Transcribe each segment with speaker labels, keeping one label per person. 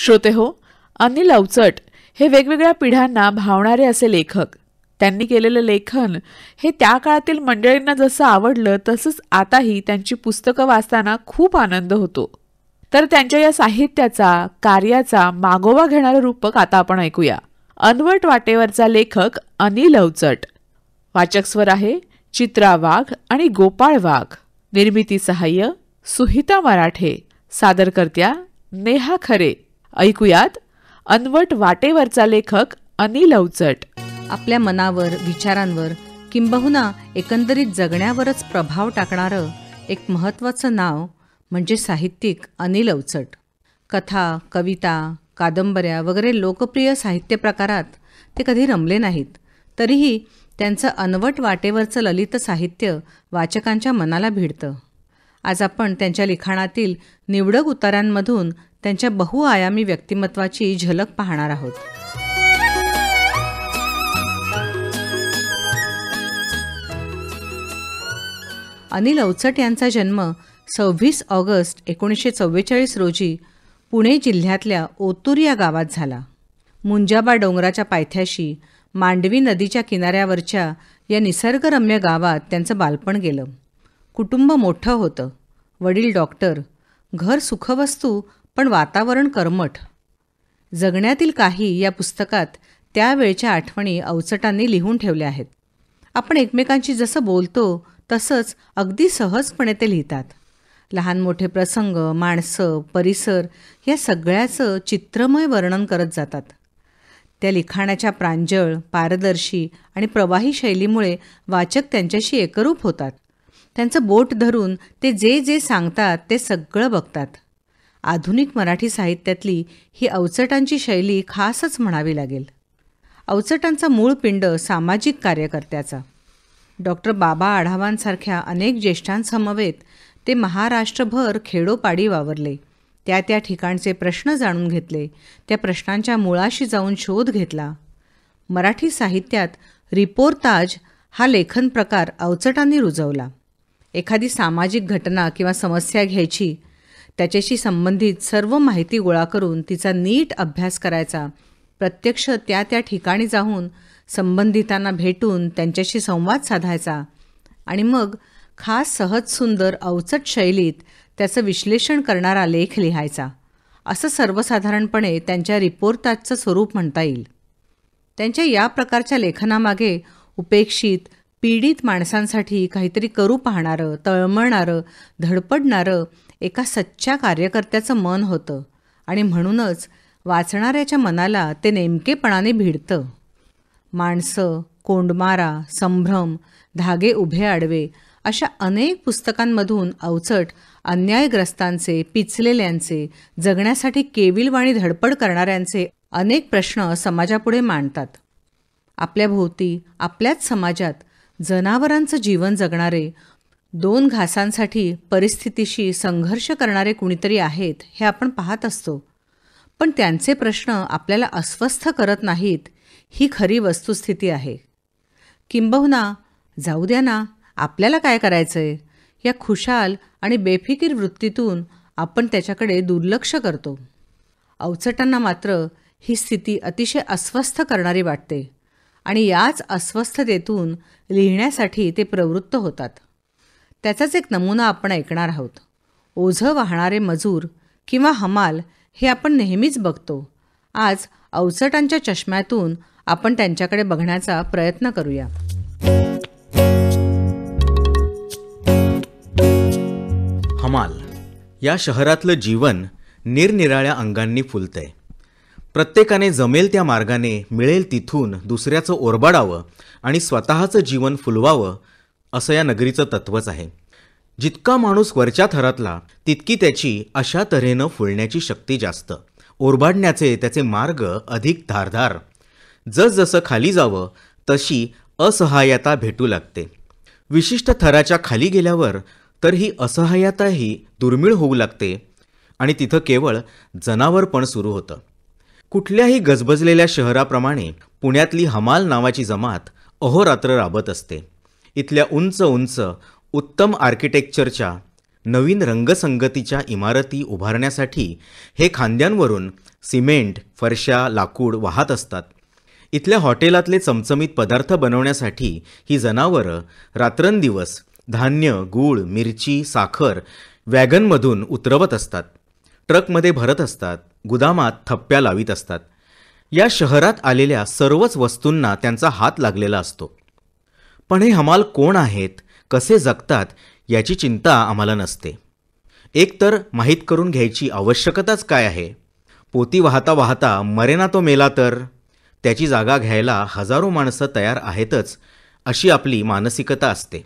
Speaker 1: श्रोतेहो, अनिल अवचट हे वेगवेगळ्या पिढ्यांना भावणारे असे लेखक. त्यांनी केलेलं लेखन हे त्या काळातील मंडळींना जसं आवडलं तसंच आताही त्यांची पुस्तकं वाचताना खूप आनंद होतो. तर त्यांच्या या साहित्याचा, कार्याचा मागोवा घेणारं रूपक आता आपण ऐकूया. अनवट वाटेवरचा लेखक अनिल अवचट. वाचक स्वर आहे चित्रा वाघ आणि गोपाळ वाघ. निर्मिती सहाय्य सुहिता मराठे. सादरकर्त्या नेहा खरे. ऐकूयात अनवट वाटेवरचा लेखक अनिल अवचट.
Speaker 2: आपल्या मनावर, विचारांवर किंबहुना एकंदरीत जगण्यावरच प्रभाव टाकणारं एक महत्त्वाचं नाव म्हणजे साहित्यिक अनिल अवचट. कथा, कविता, कादंबऱ्या वगैरे लोकप्रिय साहित्य प्रकारात ते कधी रमले नाहीत. तरीही त्यांचं अनवट वाटेवरचं ललित साहित्य वाचकांच्या मनाला भिडतं. आज आपण त्यांच्या लिखाणातील निवडक उतारांमधून त्यांच्या बहुआयामी व्यक्तिमत्वाची झलक पाहणार आहोत. अनिल अवचट यांचा जन्म 26 ऑगस्ट 1944 रोजी पुणे जिल्ह्यातल्या ओतूर या गावात झाला. मुंजाबा डोंगराच्या पायथ्याशी मांडवी नदीच्या किनाऱ्यावरच्या या निसर्गरम्य गावात त्यांचं बालपण गेलं. कुटुंब मोठं होतं. वडील डॉक्टर, घर सुखवस्तू पण वातावरण कर्मठ. जगण्यातील काही या पुस्तकात त्यावेळच्या आठवणी अवचटांनी लिहून ठेवल्या आहेत. आपण एकमेकांशी जसं बोलतो तसंच अगदी सहजपणे ते लिहितात. लहान मोठे प्रसंग, माणसं, परिसर या सगळ्याचं चित्रमय वर्णन करत जातात. त्या लिखाणाच्या प्रांजळ, पारदर्शी आणि प्रवाही शैलीमुळे वाचक त्यांच्याशी एकरूप होतात. त्यांचं बोट धरून ते जे जे सांगतात ते सगळं बघतात. आधुनिक मराठी साहित्यातली ही अवचटांची शैली खासच म्हणावी लागेल. अवचटांचा मूळ पिंड सामाजिक कार्यकर्त्याचा. डॉक्टर बाबा आढावांसारख्या अनेक ज्येष्ठांसमवेत ते महाराष्ट्रभर खेडोपाडी वावरले. त्या ठिकाणचे प्रश्न जाणून घेतले. त्या प्रश्नांच्या मुळाशी जाऊन शोध घेतला. मराठी साहित्यात रिपोर्ताज हा लेखन प्रकार अवचटांनी रुजवला. एखादी सामाजिक घटना किंवा समस्या घ्यायची, त्याच्याशी संबंधित सर्व माहिती गोळा करून तिचा नीट अभ्यास करायचा, प्रत्यक्ष त्या ठिकाणी जाऊन संबंधितांना भेटून त्यांच्याशी संवाद साधायचा आणि मग खास सहज सुंदर अवचट शैलीत त्याचं विश्लेषण करणारा लेख लिहायचा. असं सर्वसाधारणपणे त्यांच्या रिपोर्टाचं स्वरूप म्हणता येईल. त्यांच्या या प्रकारच्या लेखनामागे उपेक्षित, पीडित माणसांसाठी काहीतरी करू पाहणारं, तळमळणारं, धडपडणारं एका सच्च्या कार्यकर्त्याचं मन होतं आणि म्हणूनच वाचणाऱ्याच्या मनाला ते नेमकेपणाने भिडतं. माणसं, कोंडमारा, संभ्रम, धागे उभे आडवे अशा अनेक पुस्तकांमधून अवचट अन्यायग्रस्तांचे, पिचलेल्यांचे, जगण्यासाठी केविलवाणी धडपड करणाऱ्यांचे अनेक प्रश्न समाजापुढे मांडतात. आपल्या भोवती, आपल्याच समाजात जनावरांचं जीवन जगणारे, 2 घासांसाठी परिस्थितीशी संघर्ष करणारे कुणीतरी आहेत हे आपण पाहत असतो. पण त्यांचे प्रश्न आपल्याला अस्वस्थ करत नाहीत ही खरी वस्तुस्थिती आहे. किंबहुना जाऊ द्या ना, आपल्याला काय करायचंय या खुशाल आणि बेफिकीर वृत्तीतून आपण त्याच्याकडे दुर्लक्ष करतो. अवचटांना मात्र ही स्थिती अतिशय अस्वस्थ करणारी वाटते आणि याच अस्वस्थतेतून लिहिण्यासाठी ते प्रवृत्त होतात. त्याचाच एक नमुना आपण ऐकणार आहोत. ओझं वाहणारे मजूर किंवा हमाल हे आपण नेहमीच बघतो. आज अवचटांच्या चष्म्यातून आपण त्यांच्याकडे बघण्याचा प्रयत्न करूया.
Speaker 3: हमाल या शहरातलं जीवन निरनिराळ्या अंगांनी फुलतंय. प्रत्येकाने जमेल त्या मार्गाने मिळेल तिथून दुसऱ्याचं ओरबाडावं आणि स्वतःचं जीवन फुलवावं असं या नगरीचं तत्वच आहे. जितका माणूस वरच्या थरातला तितकी त्याची अशा तऱ्हेनं फुलण्याची शक्ती जास्त. ओरबाडण्याचे त्याचे मार्ग अधिक धारदार. जसजसं खाली जावं तशी असहाय्यता भेटू लागते. विशिष्ट थराच्या खाली गेल्यावर तर ही असहाय्यताही दुर्मिळ होऊ लागते आणि तिथं केवळ जनावरपण सुरू होतं. कुठल्याही गजबजलेल्या शहराप्रमाणे पुण्यातली हमाल नावाची जमात अहोरात्र राबत असते. इथल्या उंच उंच उत्तम आर्किटेक्चरच्या नवीन रंगसंगतीच्या इमारती उभारण्यासाठी हे खांद्यांवरून सिमेंट, फरशा, लाकूड वाहत असतात. इथल्या हॉटेलातले चमचमीत पदार्थ बनवण्यासाठी ही जनावरं रात्रंदिवस धान्य, गूळ, मिरची, साखर वॅगनमधून उतरवत असतात, ट्रकमध्ये भरत असतात, गुदामात थप्प्या लावित असतात. या शहरात आलेल्या सर्वच वस्तूंना त्यांचा हात लागलेला असतो. पण हे हमाल कोण आहेत, कसे जगतात याची चिंता आम्हाला नसते. एकतर माहीत करून घ्यायची आवश्यकताच काय आहे. पोती वाहता वाहता मरेना तो मेला तर त्याची जागा घ्यायला हजारो माणसं तयार आहेतच, अशी आपली मानसिकता असते.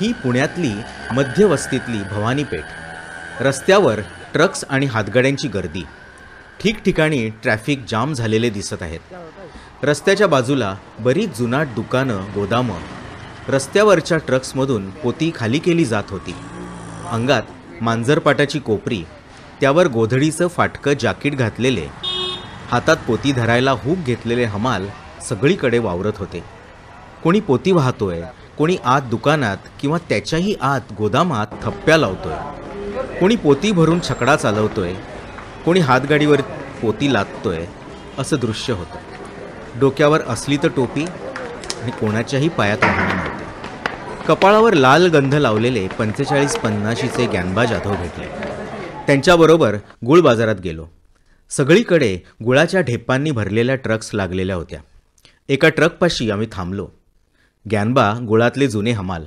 Speaker 3: ही पुण्यातली मध्यवस्तीतली भवानी पेठ. रस्त्यावर ट्रक्स आणि हातगाड्यांची गर्दी. ठिकठिकाणी ट्रॅफिक जाम झालेले दिसत आहेत. रस्त्याच्या बाजूला बरीच जुनाट दुकानं, गोदामं. रस्त्यावरच्या ट्रक्समधून पोती खाली केली जात होती. अंगात मांजरपाटाची कोपरी, त्यावर गोधडीचं फाटकं जॅकेट घातलेले, हातात पोती धरायला हूक घेतलेले हमाल सगळीकडे वावरत होते. कोणी पोती वाहतोय, कोणी आत दुकानात किंवा त्याच्याही आत गोदामात थप्प्या लावतोय, कोणी पोती भरून छकडा चालवतोय, कोणी हातगाडीवर पोती लादतोय. असं दृश्य होतं. डोक्यावर असली तर टोपी आणि कोणाच्याही पायात वाहने नव्हते. कपाळावर लाल गंध लावलेले 45-50चे ग्यानबा जाधव भेटले. त्यांच्याबरोबर गुळ बाजारात गेलो. सगळीकडे गुळाच्या ढेपांनी भरलेल्या ट्रक्स लागलेल्या होत्या. एका ट्रकपाशी आम्ही थांबलो. ग्यानबा गुळातले जुने हमाल.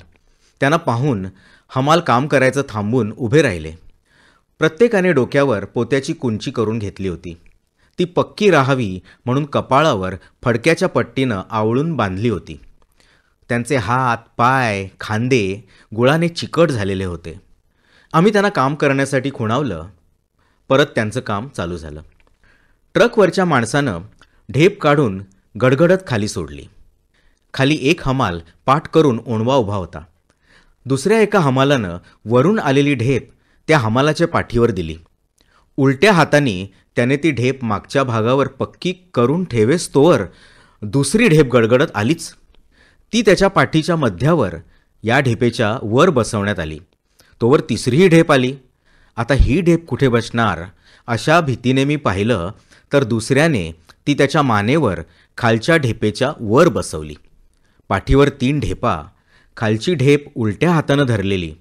Speaker 3: त्यांना पाहून हमाल काम करायचं थांबून उभे राहिले. प्रत्येकाने डोक्यावर पोत्याची कुंची करून घेतली होती. ती पक्की राहावी म्हणून कपाळावर फडक्याच्या पट्टीनं आवळून बांधली होती. त्यांचे हात, पाय, खांदे गुळाने चिकट झालेले होते. आम्ही त्यांना काम करण्यासाठी खुणावलं. परत त्यांचं काम चालू झालं. ट्रकवरच्या माणसानं ढेप काढून गडगडत खाली सोडली. खाली एक हमाल पाठ करून ओणवा उभा होता. दुसऱ्या एका हमालानं वरून आलेली ढेप त्या हमालाच्या पाठीवर दिली. उलट्या हाताने त्याने ती ढेप मागच्या भागावर पक्की करून ठेवेस्तोवर दुसरी ढेप गडगडत आलीच. ती त्याच्या पाठीच्या मध्यावर या ढेपेच्या वर बसवण्यात आली. तोवर तिसरीही ढेप आली. आता ही ढेप कुठे बसणार अशा भीतीने मी पाहिलं तर दुसऱ्याने ती त्याच्या मानेवर खालच्या ढेपेच्या वर बसवली. पाठीवर 3 ढेपा, खालची ढेप उलट्या हातानं धरलेली.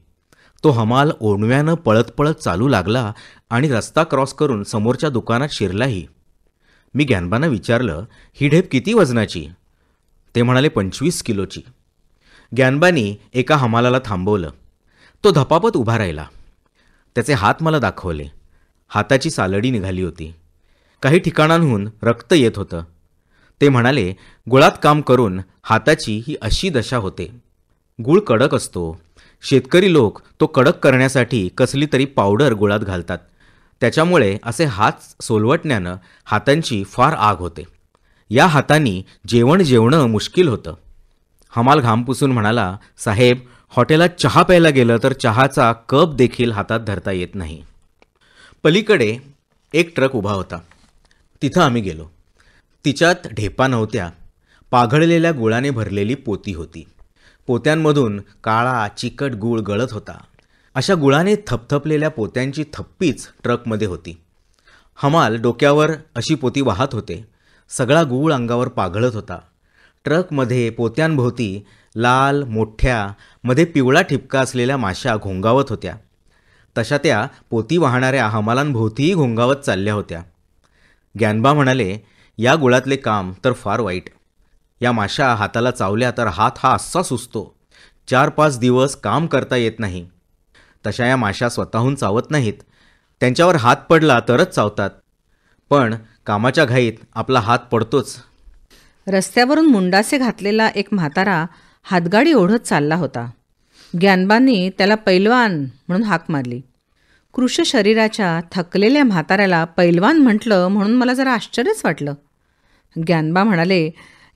Speaker 3: तो हमाल ओणव्यानं पळत पळत चालू लागला आणि रस्ता क्रॉस करून समोरच्या दुकानात शिरलाही. मी ग्यानबांना विचारलं, ही ढेप किती वजनाची? ते म्हणाले 25 किलोची. ग्यानबांनी एका हमालाला थांबवलं. तो धपापत उभा राहिला. त्याचे हात मला दाखवले. हाताची सालडी निघाली होती. काही ठिकाणांहून रक्त येत होतं. ते म्हणाले, गुळात काम करून हाताची ही अशी दशा होते. गुळ कडक असतो. शेतकरी लोक तो कडक करण्यासाठी कसली तरी पावडर गुळात घालतात. त्याच्यामुळे असे हात सोलवटण्यानं हातांची फार आग होते. या हातांनी जेवण जेवणं मुश्किल होतं. हमाल घाम पुसून म्हणाला, साहेब, हॉटेलात चहा प्यायला गेलं तर चहाचा कप देखील हातात धरता येत नाही. पलीकडे एक ट्रक उभा होता. तिथं आम्ही गेलो. तिच्यात ढेपा नव्हत्या. पाघळलेल्या गुळाने भरलेली पोती होती. पोत्यांमधून काळा चिकट गूळ गळत होता. अशा गुळाने थपथपलेल्या पोत्यांची थप्पीच ट्रकमध्ये होती. हमाल डोक्यावर अशी पोती वाहत होते. सगळा गूळ अंगावर पाघळत होता. ट्रकमध्ये पोत्यांभोवती लाल, मोठ्या, मध्ये पिवळा ठिपका असलेल्या माश्या घोंगावत होत्या. तशा त्या पोती वाहणाऱ्या हमालांभोवतीही घोंगावत चालल्या होत्या. ग्यानबा म्हणाले, या गुळातले काम तर फार वाईट. या माश्या हाताला चावल्या तर हात हा असा सुचतो. 4-5 दिवस काम करता येत नाही. तशा या माश्या स्वतःहून चावत नाहीत. त्यांच्यावर हात पडला तरच चावतात. पण कामाच्या घाईत आपला हात पडतोच.
Speaker 2: रस्त्यावरून मुंडासे घातलेला एक म्हातारा हातगाडी ओढत चालला होता. ग्यानबांनी त्याला पैलवान म्हणून हाक मारली. कृश शरीराच्या थकलेल्या म्हाताऱ्याला पैलवान म्हटलं म्हणून मला जरा आश्चर्यच वाटलं. ग्यानबा म्हणाले,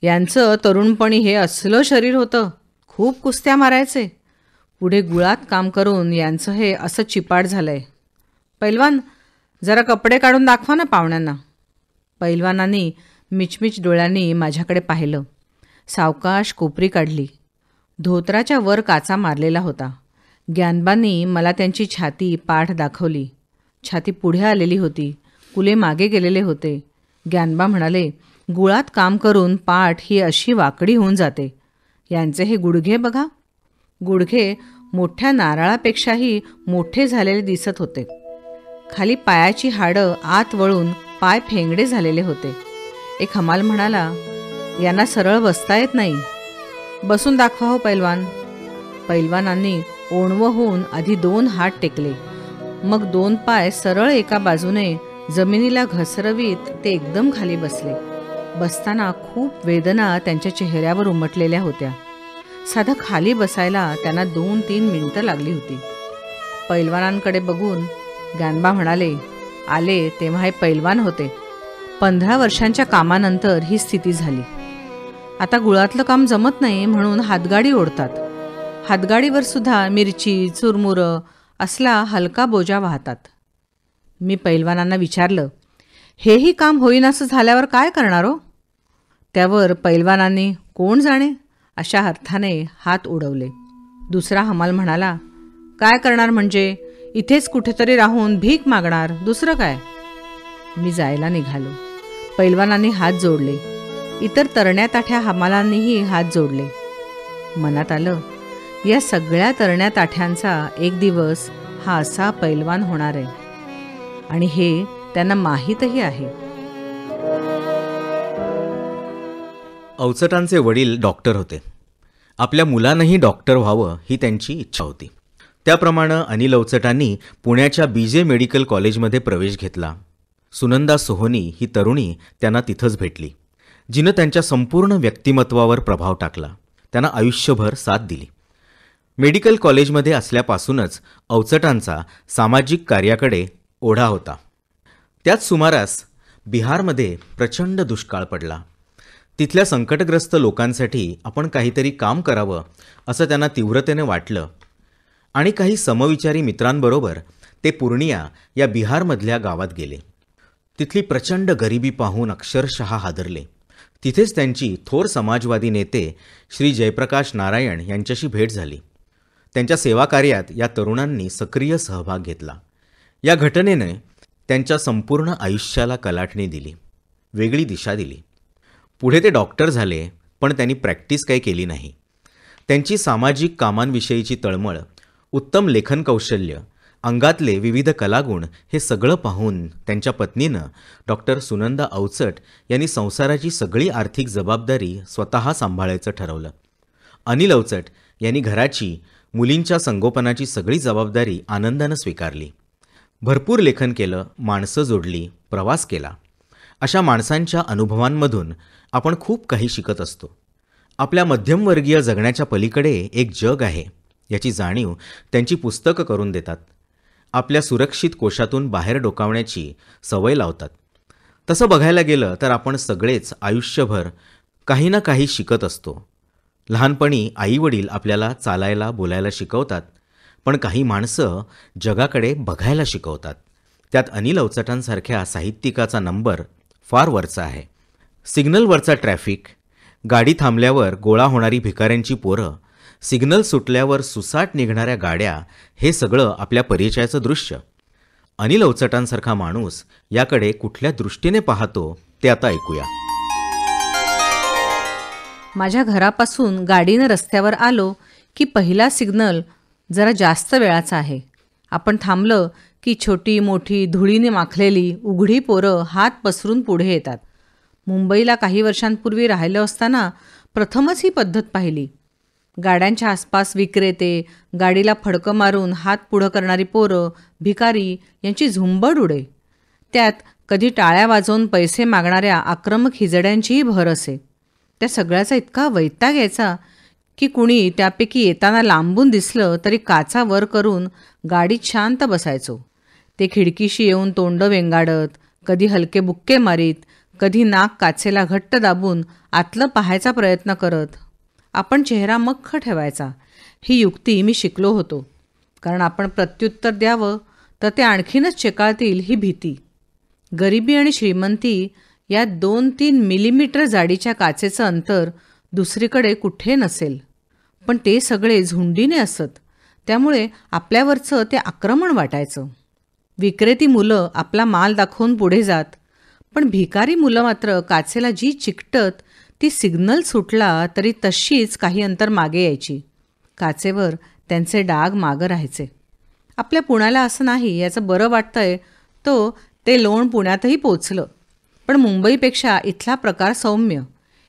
Speaker 2: यांचं तरुणपणी हे असलं शरीर होतं. खूप कुस्त्या मारायचे. पुढे गुळात काम करून यांचं हे असं चिपाड झालंय. पैलवान, जरा कपडे काढून दाखवा ना पाहुण्यांना. पैलवानांनी मिचमिच डोळ्यांनी माझ्याकडे पाहिलं. सावकाश कोपरी काढली. धोत्राच्या वर काचा मारलेला होता. ज्ञानबांनी मला त्यांची छाती पाठ दाखवली. छाती पुढे आलेली होती, कुले मागे गेलेले होते. ज्ञानबा म्हणाले, गुळात काम करून पाठ ही अशी वाकडी होऊन जाते. यांचे हे गुडघे बघा. गुडघे मोठ्या नारळापेक्षाही मोठे झालेले दिसत होते. खाली पायाची हाडं आत वळून पाय फेंगडे झालेले होते. एक हमाल म्हणाला, यांना सरळ बसता येत नाही. बसून दाखवा हो पैलवान. पैलवानांनी ओणवं होऊन आधी 2 हात टेकले, मग 2 पाय सरळ एका बाजूने जमिनीला घसरवीत ते एकदम खाली बसले. बसताना खूप वेदना त्यांच्या चेहऱ्यावर उमटलेल्या होत्या. साधं खाली बसायला त्यांना 2-3 मिनिटं लागली होती. पैलवानांकडे बघून ज्ञानबा म्हणाले, आले तेव्हा हे पैलवान होते. 15 वर्षांच्या कामानंतर ही स्थिती झाली. आता गुळातलं काम जमत नाही म्हणून हातगाडी ओढतात. हातगाडीवर सुद्धा मिरची, चुरमुरं असला हलका बोजा वाहतात. मी पैलवानांना विचारलं, हेही काम होईनासं झाल्यावर काय करणार हो? त्यावर पैलवानांनी कोण जाणे अशा अर्थाने हात उडवले. दुसरा हमाल म्हणाला, काय करणार म्हणजे इथेच कुठेतरी राहून भीक मागणार, दुसरं काय. मी जायला निघालो. पैलवानांनी हात जोडले. इतर तरण्या ताठ्या हमालांनीही हात जोडले. मनात आलं, या सगळ्या तरण्या ताठ्यांचा एक दिवस हा असा पैलवान होणार आहे आणि हे त्यांना माहीतही आहे.
Speaker 3: अवचटांचे वडील डॉक्टर होते. आपल्या मुलानंही डॉक्टर व्हावं ही त्यांची इच्छा होती. त्याप्रमाणे अनिल अवचटांनी पुण्याच्या BJ मेडिकल कॉलेजमध्ये प्रवेश घेतला. सुनंदा सोहोनी ही तरुणी त्यांना तिथंच भेटली, जिनं त्यांच्या संपूर्ण व्यक्तिमत्वावर प्रभाव टाकला, त्यांना आयुष्यभर साथ दिली. मेडिकल कॉलेजमध्ये असल्यापासूनच अवचटांचा सामाजिक कार्याकडे ओढा होता. त्याच सुमारास बिहारमध्ये प्रचंड दुष्काळ पडला. तिथल्या संकटग्रस्त लोकांसाठी आपण काहीतरी काम करावं असं त्यांना तीव्रतेने वाटलं आणि काही समविचारी मित्रांबरोबर ते पूर्णिया या बिहारमधल्या गावात गेले. तिथली प्रचंड गरिबी पाहून अक्षरशः हादरले. तिथेच त्यांची थोर समाजवादी नेते श्री जयप्रकाश नारायण यांच्याशी भेट झाली. त्यांच्या सेवाकार्यात या तरुणांनी सक्रिय सहभाग घेतला. या घटनेने त्यांच्या संपूर्ण आयुष्याला कलाटणी दिली, वेगळी दिशा दिली. पुढे ते डॉक्टर झाले, पण त्यांनी प्रॅक्टिस काही केली नाही. त्यांची सामाजिक कामांविषयीची तळमळ, उत्तम लेखन कौशल्य, अंगातले विविध कलागुण हे सगळं पाहून त्यांच्या पत्नीनं डॉक्टर सुनंदा अवचट यांनी संसाराची सगळी आर्थिक जबाबदारी स्वतः सांभाळायचं ठरवलं. अनिल अवचट यांनी घराची, मुलींच्या संगोपनाची सगळी जबाबदारी आनंदानं स्वीकारली. भरपूर लेखन केलं, माणसं जोडली, प्रवास केला. अशा माणसांच्या अनुभवांमधून आपण खूप काही शिकत असतो. आपल्या मध्यमवर्गीय जगण्याच्या पलीकडे एक जग आहे याची जाणीव त्यांची पुस्तकं करून देतात. आपल्या सुरक्षित कोशातून बाहेर डोकावण्याची सवय लावतात. तसं बघायला गेलं तर आपण सगळेच आयुष्यभर काही ना काही शिकत असतो. लहानपणी आईवडील आपल्याला चालायला बोलायला शिकवतात, पण काही माणसं जगाकडे बघायला शिकवतात. त्यात अनिल अवचटांसारख्या साहित्यिकाचा नंबर फार वरचा आहे. सिग्नलवरचा ट्रॅफिक, गाडी थांबल्यावर गोळा होणारी भिकाऱ्यांची पोरं, सिग्नल सुटल्यावर सुसाट निघणाऱ्या गाड्या, हे सगळं आपल्या परिचयाचं दृश्य. अनिल अवचटांसारखा माणूस याकडे कुठल्या दृष्टीने पाहतो ते आता ऐकूया.
Speaker 2: माझ्या घरापासून गाडीनं रस्त्यावर आलो की पहिला सिग्नल जरा जास्त वेळाचा आहे. आपण थांबलं की छोटी मोठी धुळीने माखलेली उघडी पोरं हात पसरून पुढे येतात. मुंबईला काही वर्षांपूर्वी राहिलं असताना प्रथमच ही पद्धत पाहिली. गाड्यांच्या आसपास विक्रेते, गाडीला फडकं मारून हात पुढं करणारी पोरं, भिकारी यांची झुंबड उडे. त्यात कधी टाळ्या वाजवून पैसे मागणाऱ्या आक्रमक हिजड्यांचीही भर असे. त्या सगळ्याचा इतका वैताग यायचा की कुणी त्यापैकी येताना लांबून दिसलं तरी काचा वर करून गाडीत शांत बसायचो. ते खिडकीशी येऊन तोंड वेंगाडत, कधी हलके बुक्के मारीत, कधी नाक काचेला घट्ट दाबून आतलं पाहायचा प्रयत्न करत. आपण चेहरा मख्ख ठेवायचा. ही युक्ती मी शिकलो होतो, कारण आपण प्रत्युत्तर द्यावं तर ते आणखीनच चेकाळतील ही भीती. गरिबी आणि श्रीमंती या 2-3 मिलीमीटर जाडीच्या काचेचं अंतर दुसरीकडे कुठे नसेल, पण ते सगळे झुंडीने असत. त्यामुळे आपल्यावरचं ते आक्रमण वाटायचं. विक्रेती मुलं आपला माल दाखवून पुढे जात, पण भिकारी मुलं मात्र काचेला जी चिकटत ती सिग्नल सुटला तरी तशीच काही अंतर मागे यायची. काचेवर त्यांचे डाग मागं राहायचे. आपल्या पुण्याला असं नाही याचं बरं वाटतंय ते लोण पुण्यातही पोचलं. पण मुंबईपेक्षा इथला प्रकार सौम्य.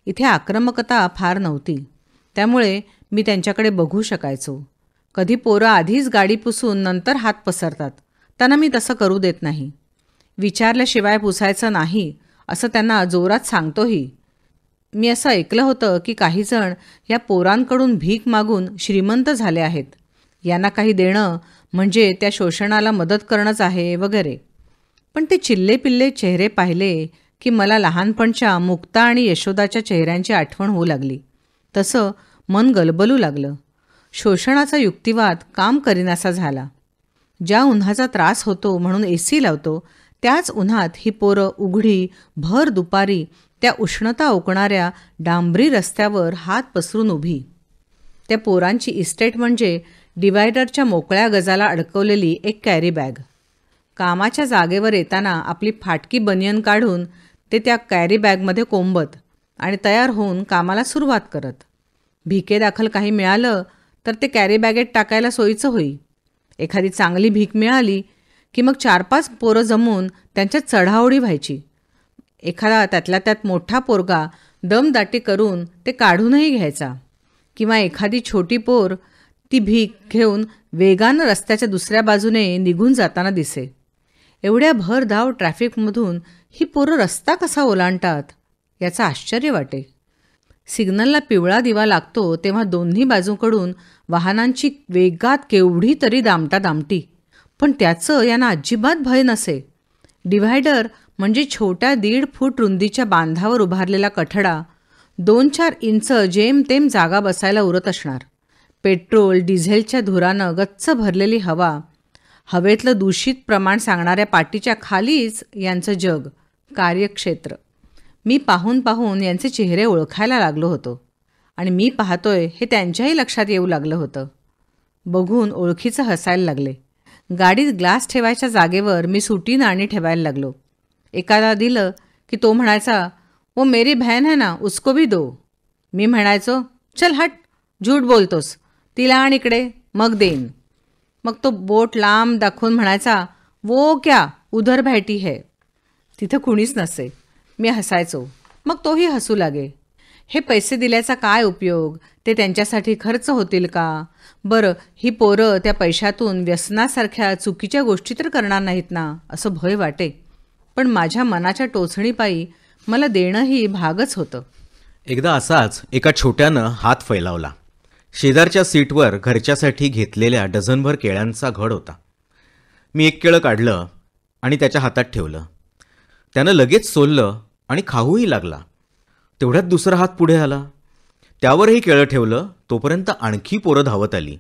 Speaker 2: इथे आक्रमकता फार नव्हती. त्यामुळे मी त्यांच्याकडे बघू शकायचो. कधी पोरं आधीच गाडी पुसून नंतर हात पसरतात. त्यांना मी तसं करू देत नाही. विचारल्याशिवाय पुसायचं नाही असं त्यांना जोरात सांगतोही. मी असं ऐकलं होतं की काहीजण या पोरांकडून भीक मागून श्रीमंत झाले आहेत. यांना काही देणं म्हणजे त्या शोषणाला मदत करणंच आहे वगैरे. पण ते चिल्लेपिल्ले चेहरे पाहिले की मला लहानपणच्या मुक्ता आणि यशोदाच्या चेहऱ्यांची आठवण होऊ लागली. तसं मन गलबलू लागलं. शोषणाचा युक्तिवाद काम करीनासा झाला. ज्या उन्हाचा त्रास होतो म्हणून AC लावतो, त्याच उन्हात ही पोरं उघडी भर दुपारी त्या उष्णता ओकणाऱ्या डांबरी रस्त्यावर हात पसरून उभी. त्या पोरांची इस्टेट म्हणजे डिवायडरच्या मोकळ्या गजाला अडकवलेली एक कॅरी बॅग. कामाच्या जागेवर येताना आपली फाटकी बनियन काढून ते त्या कॅरी बॅगमध्ये कोंबत आणि तयार होऊन कामाला सुरुवात करत. भिकेदाखल काही मिळालं तर ते कॅरी बॅगेत टाकायला सोयीचं होई. एखादी चांगली भीक मिळाली की मग 4-5 पोरं जमून त्यांच्यात चढाओढी व्हायची. एखादा त्यातल्या त्यात मोठा पोरगा दमदाटी करून ते काढूनही घ्यायचा, किंवा एखादी छोटी पोर ती भीक घेऊन वेगानं रस्त्याच्या दुसऱ्या बाजूने निघून जाताना दिसे. एवढ्या भरधाव ट्रॅफिकमधून ही पोरं रस्ता कसा ओलांडतात याचं आश्चर्य वाटे. सिग्नलला पिवळा दिवा लागतो तेव्हा दोन्ही बाजूकडून वाहनांची वेगात केवढी तरी दामटी, पण त्याचं यांना अजिबात भय नसे. डिव्हायडर म्हणजे छोट्या 1.5 फूट रुंदीच्या बांधावर उभारलेला कठडा. 2-4 इंच जेमतेम जागा बसायला उरत असणार. पेट्रोल डिझेलच्या धुरानं गच्च भरलेली हवा, हवेतलं दूषित प्रमाण सांगणाऱ्या पाटीच्या खालीच यांचं जग, कार्यक्षेत्र. मी पाहून यांचे चेहरे ओळखायला लागलो होतो आणि मी पाहतोय हे त्यांच्याही लक्षात येऊ लागलं होतं. बघून ओळखीचं हसायला लागले. गाडीत ग्लास ठेवायच्या जागेवर मी सुटी नाणी ठेवायला लागलो. एकाला दिलं की तो म्हणायचा, वो मेरी बहन है ना, उसको भी दो. मी म्हणायचो, चल हट, झूठ बोलतोस, तिला आण इकडे, मग देईन. मग तो बोट लांब दाखवून म्हणायचा, वो क्या उधर बैठी है. तिथं कुणीच नसे. मी हसायचो, मग तोही हसू लागे. हे पैसे दिल्याचा काय उपयोग, ते त्यांच्यासाठी खर्च होतील का? बरं, ही पोरं त्या पैशातून व्यसनासारख्या चुकीच्या गोष्टी तर करणार नाहीत ना, असं भय वाटे. पण माझ्या मनाच्या टोचणीपायी मला देणंही भागच होतं.
Speaker 3: एकदा असाच एका छोट्यानं हात फैलावला. शेजारच्या सीटवर घरच्यासाठी घेतलेल्या डझनभर केळ्यांचा घड होता. मी एक केळं काढलं आणि त्याच्या हातात ठेवलं. त्यानं लगेच सोललं आणि खाऊही लागला. तेवढ्यात दुसरा हात पुढे आला. त्यावरही केळं ठेवलं. तोपर्यंत आणखी पोरं धावत आली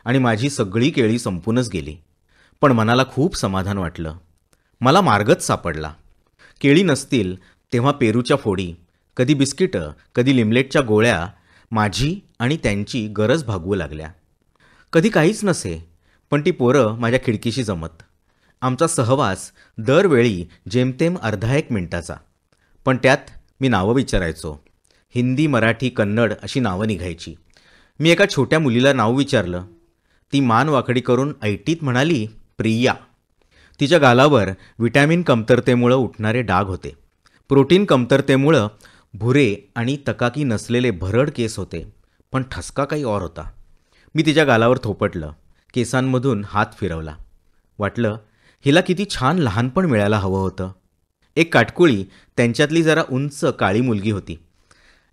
Speaker 3: आणि माझी सगळी केळी संपूनच गेली. पण मनाला खूप समाधान वाटलं. मला मार्गच सापडला. केळी नसतील तेव्हा पेरूच्या फोडी, कधी बिस्किटं, कधी लिमलेटच्या गोळ्या माझी आणि त्यांची गरज भागवू लागल्या. कधी काहीच नसे, पण ती पोरं माझ्या खिडकीशी जमत. आमचा सहवास दरवेळी जेमतेम 1/2 मिनिटाचा. पण त्यात मी नावं विचारायचो. हिंदी, मराठी, कन्नड अशी नावं निघायची. मी एका छोट्या मुलीला नाव विचारलं. ती मान वाकडी करून ऐटीत म्हणाली, प्रिया. तिच्या गालावर विटॅमिन कमतरतेमुळं उठणारे डाग होते. प्रोटीन कमतरतेमुळं भुरे आणि तकाकी नसलेले भरड केस होते, पण ठसका काही और होता. मी तिच्या गालावर थोपटलं. केसांमधून हात फिरवला. वाटलं हिला किती छान लहानपण मिळायला हवं होतं. एक काटकुळी, त्यांच्यातली जरा उंच काळी मुलगी होती.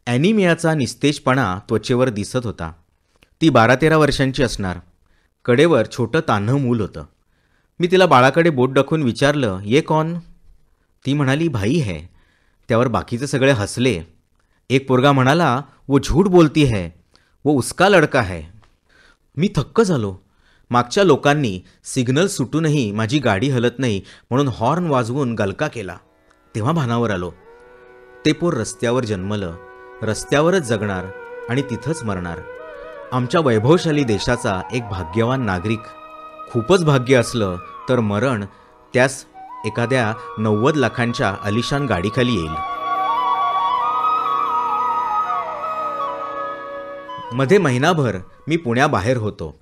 Speaker 3: ॲनिमियाचा निस्तेजपणा त्वचेवर दिसत होता. ती 12-13 वर्षांची असणार. कडेवर छोटं तान्हं मूल होतं. मी तिला बाळाकडे बोट दाखवून विचारलं, ये कौन? ती म्हणाली, भाई है. त्यावर बाकीचे सगळे हसले. एक पोरगा म्हणाला, वो झूठ बोलती है, वो उसका लडका है. मी थक्क झालो. मागच्या लोकांनी सिग्नल सुटूनही माझी गाडी हलत नाही म्हणून हॉर्न वाजवून गलका केला. तेव्हा भानावर आलो. ते पोर रस्त्यावर जन्मलं, रस्त्यावरच जगणार आणि तिथंच मरणार. आमच्या वैभवशाली देशाचा एक भाग्यवान नागरिक. खूपच भाग्य असलं तर मरण त्यास एखाद्या 90 लाखांच्या आलिशान गाडीखाली येईल. मध्ये महिनाभर मी पुण्याबाहेर होतो.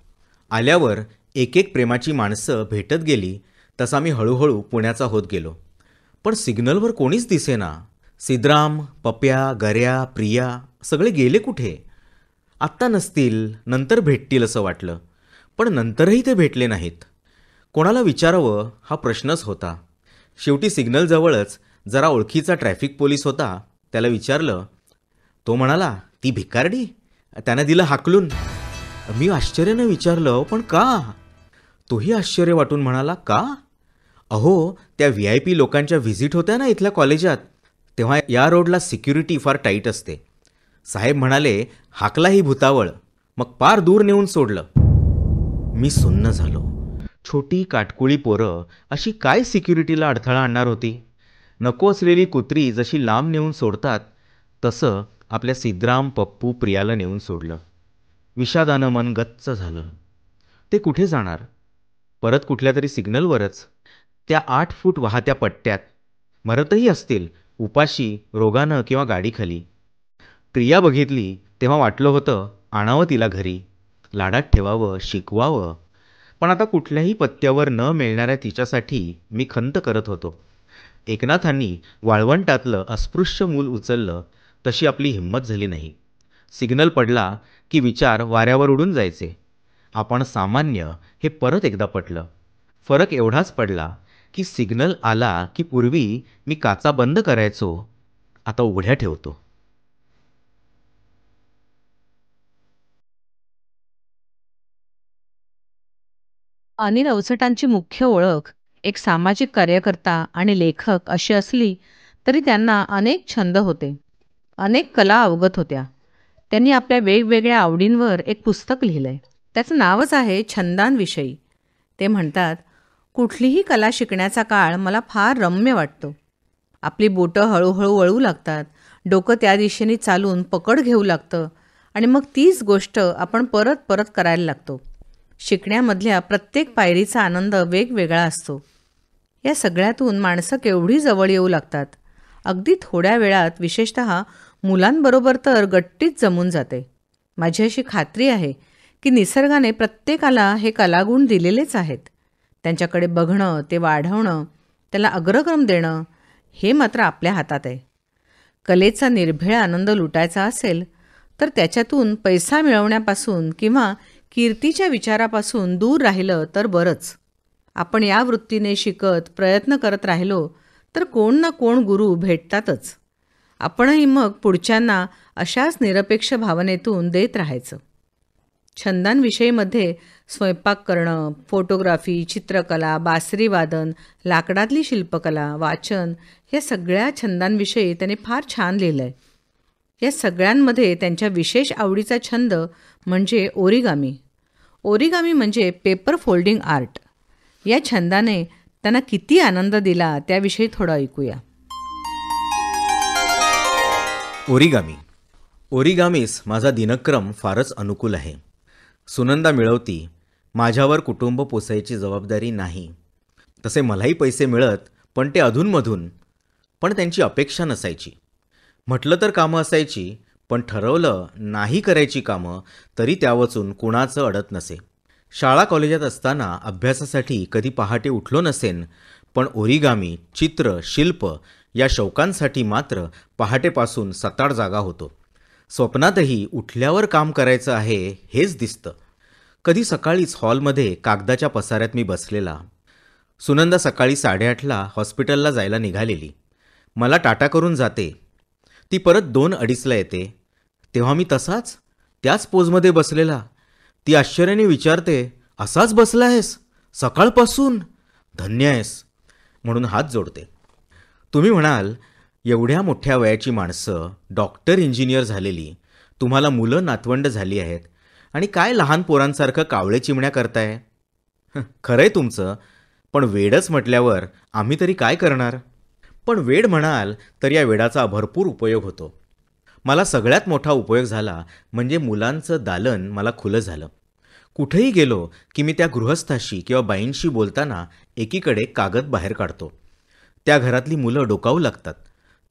Speaker 3: आल्यावर एक एक प्रेमाची माणसं भेटत गेली तसा मी हळूहळू पुण्याचा होत गेलो. पण सिग्नलवर कोणीच दिसेना. सिद्धराम, पप्या, गर्या, प्रिया सगळे गेले कुठे? आत्ता नसतील, नंतर भेटतील असं वाटलं. पण नंतरही ते भेटले नाहीत. कोणाला विचारावं हा प्रश्नच होता. शेवटी सिग्नलजवळच जरा ओळखीचा ट्रॅफिक पोलीस होता. त्याला विचारलं. तो म्हणाला, ती भिकारडी? त्यानं दिलं हाकलून. मी आश्चर्यानं विचारलं, पण का? तोही आश्चर्य वाटून म्हणाला, का? अहो, त्या VIP लोकांच्या व्हिजिट होत्या ना इथल्या कॉलेजात, तेव्हा या रोडला सिक्युरिटी फार टाईट असते. साहेब म्हणाले, हाकला ही भुतावळ. मग पार दूर नेऊन सोडलं. मी सुन्न झालो. छोटी काटकुळी पोरं अशी काय सिक्युरिटीला अडथळा आणणार होती? नको असलेली कुत्री जशी लांब नेऊन सोडतात तसं आपल्या सिद्धराम, पप्पू, प्रियाला नेऊन सोडलं. विषादानं मन गच्च झालं. ते कुठे जाणार? परत कुठल्या तरी सिग्नलवरच. त्या 8 फूट वाहत्या पट्ट्यात मरतही असतील, उपाशी, रोगानं किंवा गाडीखाली. प्रिया बघितली तेव्हा वाटलं होतं आणावं तिला घरी, लाडात ठेवावं, शिकवावं. पण आता कुठल्याही पत्त्यावर न मिळणाऱ्या तिच्यासाठी मी खंत करत होतो. एकनाथांनी वाळवंटातलं अस्पृश्य मूल उचललं तशी आपली हिंमत झाली नाही. सिग्नल पडला की विचार वाऱ्यावर उडून जायचे. आपण सामान्य हे परत एकदा पटलं. फरक एवढाच पडला की सिग्नल आला की पूर्वी मी काचा बंद करायचो, आता उघड्या ठेवतो.
Speaker 2: अनिल अवचटांची मुख्य ओळख एक सामाजिक कार्यकर्ता आणि लेखक अशी असली तरी त्यांना अनेक छंद होते, अनेक कला अवगत होत्या. त्यांनी आपल्या वेगवेगळ्या आवडींवर एक पुस्तक लिहिलं आहे. त्याचं नावच आहे छंदांविषयी. ते म्हणतात, कुठलीही कला शिकण्याचा काळ मला फार रम्य वाटतो. आपली बोटं हळूहळू वळू लागतात, डोकं त्या दिशेने चालून पकड घेऊ लागतं आणि मग तीच गोष्ट आपण परत परत करायला लागतो. शिकण्यामधल्या प्रत्येक पायरीचा आनंद वेगवेगळा असतो. या सगळ्यातून माणसं केवढी जवळ येऊ लागतात. अगदी थोड्या वेळात, विशेषतः मुलांबरोबर तर गट्टीत जमून जाते. माझी अशी खात्री आहे की निसर्गाने प्रत्येकाला हे कलागुण दिलेलेच आहेत. त्यांच्याकडे बघणं, ते वाढवणं, त्याला अग्रक्रम देणं हे मात्र आपल्या हातात आहे. कलेचा निर्भेळ आनंद लुटायचा असेल तर त्याच्यातून पैसा मिळवण्यापासून किंवा कीर्तीच्या विचारापासून दूर राहिलं तर बरंच. आपण या वृत्तीने शिकत प्रयत्न करत राहिलो तर कोण ना कोण गुरु भेटतातच. आपणही मग पुढच्यांना अशाच निरपेक्ष भावनेतून देत राहायचं. छंदांविषयीमध्ये स्वयंपाक करणं, फोटोग्राफी, चित्रकला, बासरी वादन, लाकडातली शिल्पकला, वाचन या सगळ्या छंदांविषयी त्याने फार छान लिहिलं आहे. या सगळ्यांमध्ये त्यांच्या विशेष आवडीचा छंद म्हणजे ओरिगामी. ओरिगामी म्हणजे पेपर फोल्डिंग आर्ट. या छंदाने त्यांना किती आनंद दिला त्याविषयी थोडं ऐकूया.
Speaker 3: ओरिगामी. ओरिगामीस माझा दिनक्रम फारच अनुकूल आहे. सुनंदा मिळवती, माझ्यावर कुटुंब पोसायची जबाबदारी नाही. तसे मलाही पैसे मिळत, पण ते अधूनमधून. पण त्यांची अपेक्षा नसायची. म्हटलं तर कामं असायची, पण ठरवलं नाही करायची कामं तरी त्यावचून कुणाचं अडत नसे. शाळा कॉलेजात असताना अभ्यासासाठी कधी पहाटे उठलो नसेन, पण ओरिगामी, चित्र, शिल्प या शौकांसाठी मात्र पहाटेपासून सताड जागा होतो. स्वप्नातही उठल्यावर काम करायचं आहे हेच दिसतं. कधी सकाळीच हॉलमध्ये कागदाच्या पसाऱ्यात मी बसलेला. सुनंदा सकाळी 8:30ला हॉस्पिटलला जायला निघालेली. मला टाटा करून जाते. ती परत 2:30ला येते. तेव्हा मी तसाच त्याच पोजमध्ये बसलेला. ती आश्चर्याने विचारते, असाच बसला आहेस सकाळपासून? धन्य आहेस म्हणून हात जोडते. तुम्ही म्हणाल, एवढ्या मोठ्या वयाची माणसं, डॉक्टर, इंजिनियर झालेली, तुम्हाला मुलं नातवंड झाली आहेत आणि काय लहान पोरांसारखं कावळे चिमण्या करताय? खरंय तुमचं, पण वेडच म्हटल्यावर आम्ही तरी काय करणार? पण वेड म्हणाल तर या वेडाचा भरपूर उपयोग होतो. मला सगळ्यात मोठा उपयोग झाला म्हणजे मुलांचं दालन मला खुलं झालं. कुठेही गेलो की मी त्या गृहस्थाशी किंवा बाईंशी बोलताना एकीकडे कागद बाहेर काढतो. त्या घरातली मुलं डोकावू लागतात.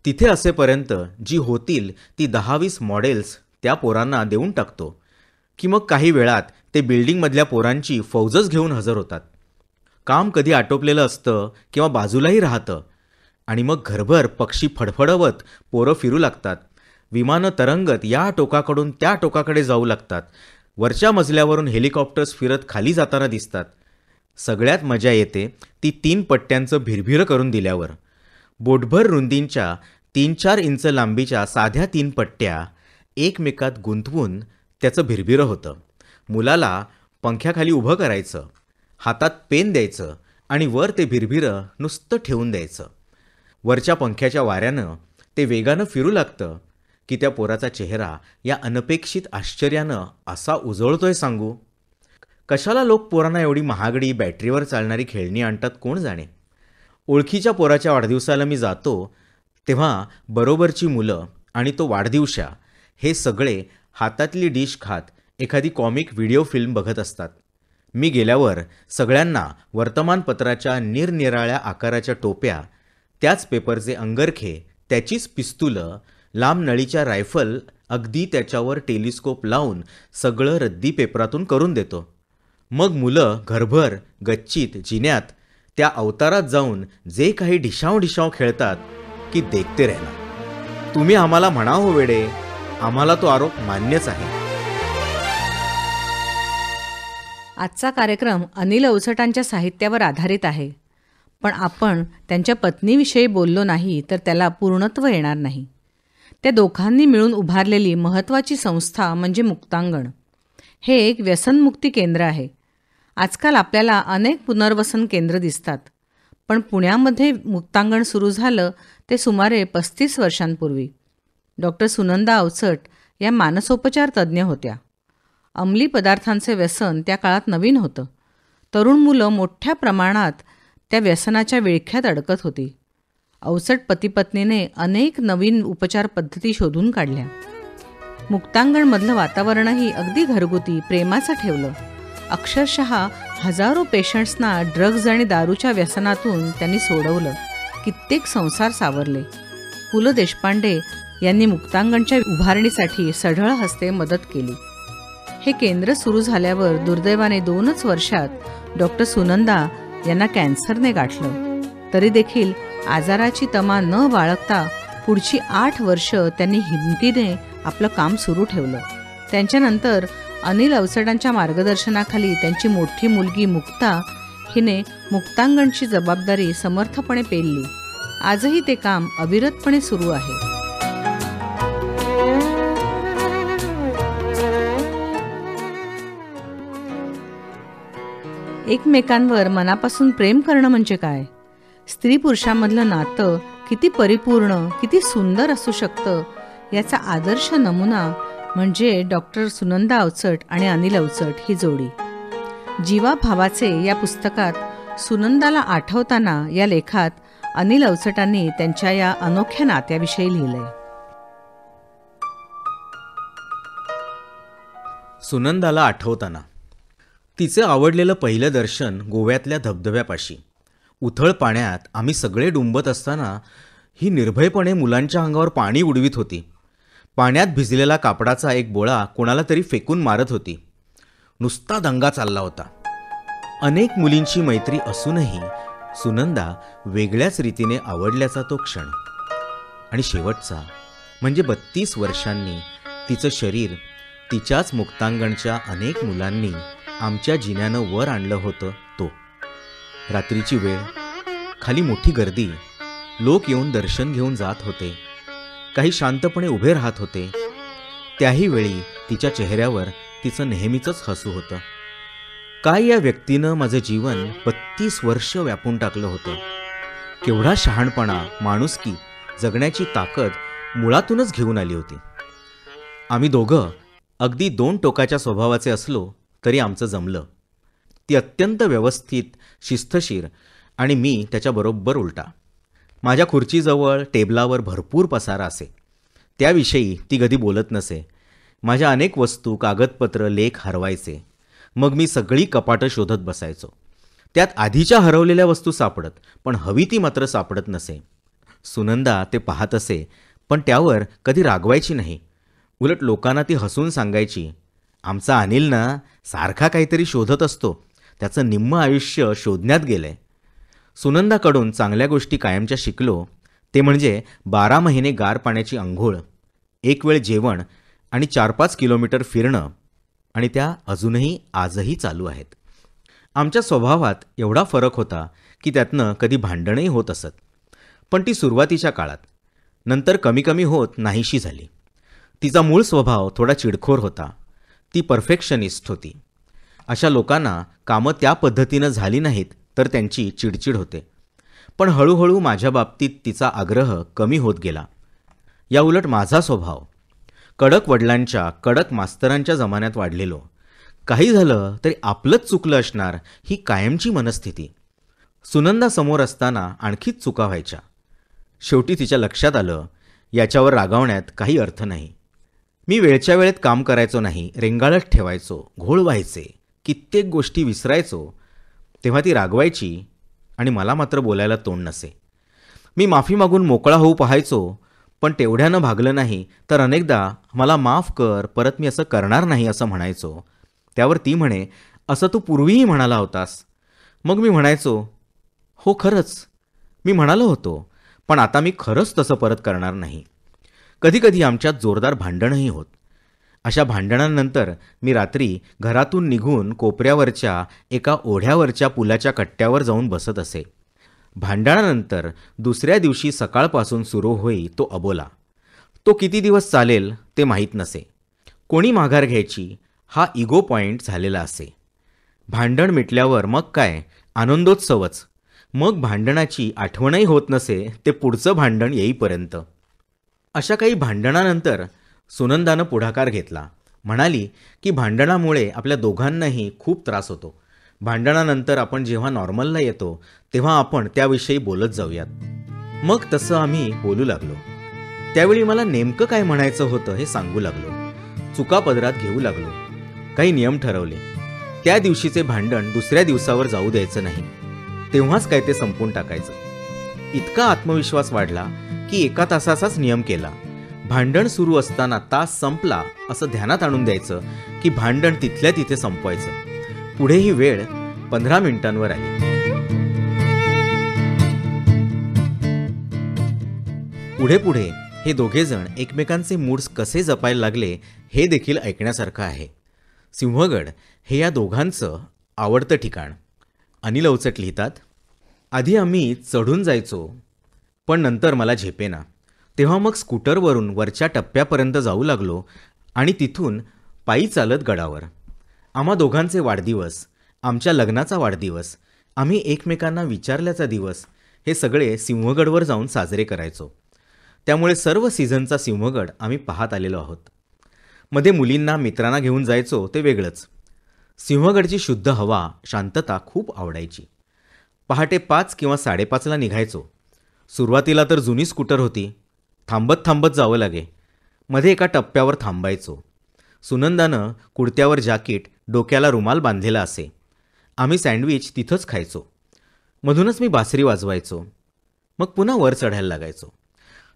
Speaker 3: तिथे असेपर्यंत जी होतील ती 10-20 मॉडेल्स त्या पोरांना देऊन टाकतो की मग काही वेळात ते बिल्डिंगमधल्या पोरांची फौजच घेऊन हजर होतात. काम कधी आटोपलेलं असतं किंवा बाजूलाही राहतं आणि मग घरभर पक्षी फडफडवत पोरं फिरू लागतात. विमानं तरंगत या टोकाकडून त्या टोकाकडे जाऊ लागतात. वरच्या मजल्यावरून हेलिकॉप्टर्स फिरत खाली जाताना दिसतात. सगळ्यात मजा येते ती 3 पट्ट्यांचं भिरभिरं करून दिल्यावर. बोटभर रुंदींच्या 3-4 इंच लांबीच्या साध्या 3 पट्ट्या एकमेकात गुंतवून त्याचं भिरभिरं होतं. मुलाला पंख्याखाली उभं करायचं, हातात पेन द्यायचं आणि वर ते भिरभिरं नुसतं ठेवून द्यायचं. वरच्या पंख्याच्या वाऱ्यानं ते वेगानं फिरू लागतं की त्या पोराचा चेहरा या अनपेक्षित आश्चर्यानं असा उजळतोय सांगू. कशाला लोक पोरांना एवढी महागडी बॅटरीवर चालणारी खेळणी आणतात कोण जाणे. ओळखीच्या पोराच्या वाढदिवसाला मी जातो तेव्हा बरोबरची मुलं आणि तो वाढदिवसा हे सगळे हातातली डिश खात एखादी कॉमिक व्हिडिओ फिल्म बघत असतात. मी गेल्यावर सगळ्यांना वर्तमानपत्राच्या निरनिराळ्या आकाराच्या टोप्या, त्याच पेपरचे अंगरखे, त्याचीच पिस्तुलं, लांब नळीच्या रायफल, अगदी त्याच्यावर टेलिस्कोप लावून सगळं रद्दी पेपरातून करून देतो. मग मुलं घरभर गच्चीत जिन्यात त्या अवतारात जाऊन जे काही ढिशाव खेळतात की देखते राहणार. तुम्ही आम्हाला म्हणा हो वेडे, आम्हाला तो आरोप मान्यच आहे.
Speaker 2: आजचा कार्यक्रम अनिल अवचटांच्या साहित्यावर आधारित आहे, पण आपण त्यांच्या पत्नीविषयी बोललो नाही तर त्याला पूर्णत्व येणार नाही. त्या दोघांनी मिळून उभारलेली महत्त्वाची संस्था म्हणजे मुक्तांगण. हे एक व्यसनमुक्ती केंद्र आहे. आजकाल आपल्याला अनेक पुनर्वसन केंद्र दिसतात, पण पुण्यामध्ये मुक्तांगण सुरू झालं ते सुमारे 35 वर्षांपूर्वी. डॉक्टर सुनंदा अवचट या मानसोपचार तज्ज्ञ होत्या. अंमली पदार्थांचे व्यसन त्या काळात नवीन होतं. तरुण मुलं मोठ्या प्रमाणात त्या व्यसनाच्या विळख्यात अडकत होती. अवचट पतीपत्नीने अनेक नवीन उपचार पद्धती शोधून काढल्या. मुक्तांगणमधलं वातावरणही अगदी घरगुती प्रेमाचं ठेवलं. अक्षरशः हजारो पेशंट्सना ड्रग्ज आणि दारूच्या व्यसनातून त्यांनी सोडवलं. कित्येक संसार सावरले. पु ल देशपांडे यांनी मुक्तांगणच्या उभारणीसाठी सढळ हस्ते मदत केली. हे केंद्र सुरू झाल्यावर दुर्दैवाने 2च वर्षात डॉक्टर सुनंदा यांना कॅन्सरने गाठलं. तरी देखील आजाराची तमा न बाळगता पुढची 8 वर्ष त्यांनी हिमतीने आपलं काम सुरू ठेवलं. त्यांच्यानंतर अनिल अवचटांच्या मार्गदर्शनाखाली त्यांची मोठी मुलगी मुक्ता हिने मुक्तांगणची जबाबदारी समर्थपणे पेलली. आजही ते काम अविरतपणे सुरू आहे. एकमेकांवर मनापासून प्रेम करणं म्हणजे काय? स्त्री पुरुषांमधलं नातं किती परिपूर्ण, किती सुंदर असू शकतं याचा आदर्श नमुना म्हणजे डॉक्टर सुनंदा अवचट आणि अनिल अवचट ही जोडी. जीवा भावाचे या पुस्तकात सुनंदाला आठवताना या लेखात अनिल अवचटांनी त्यांच्या या अनोख्या नात्याविषयी लिहिलंय.
Speaker 3: सुनंदाला आठवताना. तिचं आवडलेलं पहिलं दर्शन गोव्यातल्या धबधब्यापाशी. उथळ पाण्यात आम्ही सगळे डुंबत असताना ही निर्भयपणे मुलांच्या अंगावर पाणी उडवीत होती. पाण्यात भिजलेला कापडाचा एक बोळा कोणाला तरी फेकून मारत होती. नुसता दंगा चालला होता. अनेक मुलींची मैत्री असूनही सुनंदा वेगळ्याच रीतीने आवडल्याचा तो क्षण. आणि शेवटचा म्हणजे 32 वर्षांनी तिचं शरीर तिच्याच मुक्तांगणच्या अनेक मुलांनी आमच्या जिन्यानं वर आणलं होतं तो. रात्रीची वेळ, खाली मोठी गर्दी, लोक येऊन दर्शन घेऊन जात होते. काही शांतपणे उभे राहत होते. त्याही वेळी तिच्या चेहऱ्यावर तिचं नेहमीचंच हसू होतं. काय या व्यक्तीनं माझं जीवन 32 वर्ष व्यापून टाकलं होतं. केवढा शहाणपणा, माणुसकी, जगण्याची ताकद मुळातूनच घेऊन आली होती. आम्ही दोघं अगदी 2 टोकाच्या स्वभावाचे असलो तरी आमचं जमलं. ती अत्यंत व्यवस्थित, शिस्तशीर आणि मी त्याच्याबरोबर उलटा. माझ्या खुर्चीजवळ टेबलावर भरपूर पसारा असे. त्याविषयी ती कधी बोलत नसे. माझ्या अनेक वस्तू, कागदपत्र, लेख हरवायचे. मग मी सगळी कपाटं शोधत बसायचो. त्यात आधीच्या हरवलेल्या वस्तू सापडत, पण हवी ती मात्र सापडत नसे. सुनंदा ते पाहत असे, पण त्यावर कधी रागवायची नाही. उलट लोकांना ती हसून सांगायची, आमचा अनिल ना सारखा काहीतरी शोधत असतो, त्याचं निम्म आयुष्य शोधण्यात गेलंय. सुनंदाकडून चांगल्या गोष्टी कायमच्या शिकलो, ते म्हणजे 12 महिने गार पाण्याची अंघोळ, एक वेळ जेवण आणि 4-5 किलोमीटर फिरणं, आणि त्या अजूनही आजही चालू आहेत. आमच्या स्वभावात एवढा फरक होता की त्यातनं कधी भांडणही होत असत. पण ती सुरुवातीच्या काळात, नंतर कमी कमी होत नाहीशी झाली. तिचा मूळ स्वभाव थोडा चिडखोर होता. ती परफेक्शनिस्ट होती. अशा लोकांना कामं त्या पद्धतीनं झाली नाहीत तर त्यांची चिडचिड होते. पण हळूहळू माझ्या बाबतीत तिचा आग्रह कमी होत गेला. याउलट माझा स्वभाव कडक वडिलांच्या, कडक मास्तरांच्या जमान्यात वाढलेलो. काही झालं तरी आपलंच चुकलं असणार ही कायमची मनस्थिती. सुनंदा समोर असताना आणखीच चुका व्हायच्या. शेवटी तिच्या लक्षात आलं, याच्यावर रागावण्यात काही अर्थ नाही. मी वेळच्या वेळेत काम करायचो नाही, रेंगाळत ठेवायचो, घोळ व्हायचे, कित्येक गोष्टी विसरायचो. तेव्हा ती रागवायची आणि मला मात्र बोलायला तोंड नसे. मी माफी मागून मोकळा होऊ पाहायचो, पण तेवढ्यानं भागलं नाही तर अनेकदा मला माफ कर, परत मी असं करणार नाही असं म्हणायचो. त्यावर ती म्हणे, असं तू पूर्वीही म्हणाला होतास. मग मी म्हणायचो, हो खरंच मी म्हणालो होतो, पण आता मी खरंच तसं परत करणार नाही. कधीकधी आमच्यात जोरदार भांडणही होत. अशा भांडणांनंतर मी रात्री घरातून निघून कोपऱ्यावरच्या एका ओढ्यावरच्या पुलाच्या कट्ट्यावर जाऊन बसत असे. भांडणानंतर दुसऱ्या दिवशी सकाळपासून सुरू होई तो अबोला. तो किती दिवस चालेल ते माहीत नसे. कोणी माघार घ्यायची हा इगो पॉईंट झालेला असे. भांडण मिटल्यावर मग काय आनंदोत्सवच. मग भांडणाची आठवणही होत नसे ते पुढचं भांडण येईपर्यंत. अशा काही भांडणानंतर सुनंदानं पुढाकार घेतला. म्हणाली की भांडणामुळे आपल्या दोघांनाही खूप त्रास होतो. भांडणानंतर आपण जेव्हा नॉर्मलला येतो तेव्हा आपण त्याविषयी बोलत जाऊयात. मग तसं आम्ही बोलू लागलो. त्यावेळी मला नेमकं काय म्हणायचं होतं हे सांगू लागलो. चुका पदरात घेऊ लागलो. काही नियम ठरवले. त्या दिवशीचे भांडण दुसऱ्या दिवसावर जाऊ द्यायचं नाही, तेव्हाच काय ते संपून टाकायचं. इतका आत्मविश्वास वाढला की 1 तासाचाच नियम केला. भांडण सुरू असताना तास संपला असं ध्यानात आणून द्यायचं की भांडण तिथल्या तिथे संपवायचं. पुढे ही वेळ 15 मिनिटांवर आली. पुढे पुढे हे दोघेजण एकमेकांचे मूड्स कसे जपायला लागले हे देखील ऐकण्यासारखं आहे. सिंहगड हे या दोघांचं आवडतं ठिकाण. अनिल अवचट लिहितात, आधी आम्ही चढून जायचो, पण नंतर मला झेपेना. तेव्हा मग स्कूटरवरून वरच्या टप्प्यापर्यंत जाऊ लागलो आणि तिथून पायी चालत गडावर. आम्हा दोघांचे वाढदिवस, आमच्या लग्नाचा वाढदिवस, आम्ही एकमेकांना विचारल्याचा दिवस, हे सगळे सिंहगडवर जाऊन साजरे करायचो. त्यामुळे सर्व सीझनचा सिंहगड आम्ही पाहत आलेलो आहोत. मध्ये मुलींना, मित्रांना घेऊन जायचो ते वेगळंच. सिंहगडची शुद्ध हवा, शांतता खूप आवडायची. पहाटे 5 किंवा 5:30ला निघायचो. सुरुवातीला तर जुनी स्कूटर होती, थांबत थांबत जावं लागे. मध्ये एका टप्प्यावर थांबायचो. सुनंदानं कुडत्यावर जाकीट, डोक्याला रुमाल बांधलेला असे. आम्ही सँडविच तिथंच खायचो. मधूनच मी बासरी वाजवायचो. मग पुन्हा वर चढायला लागायचो.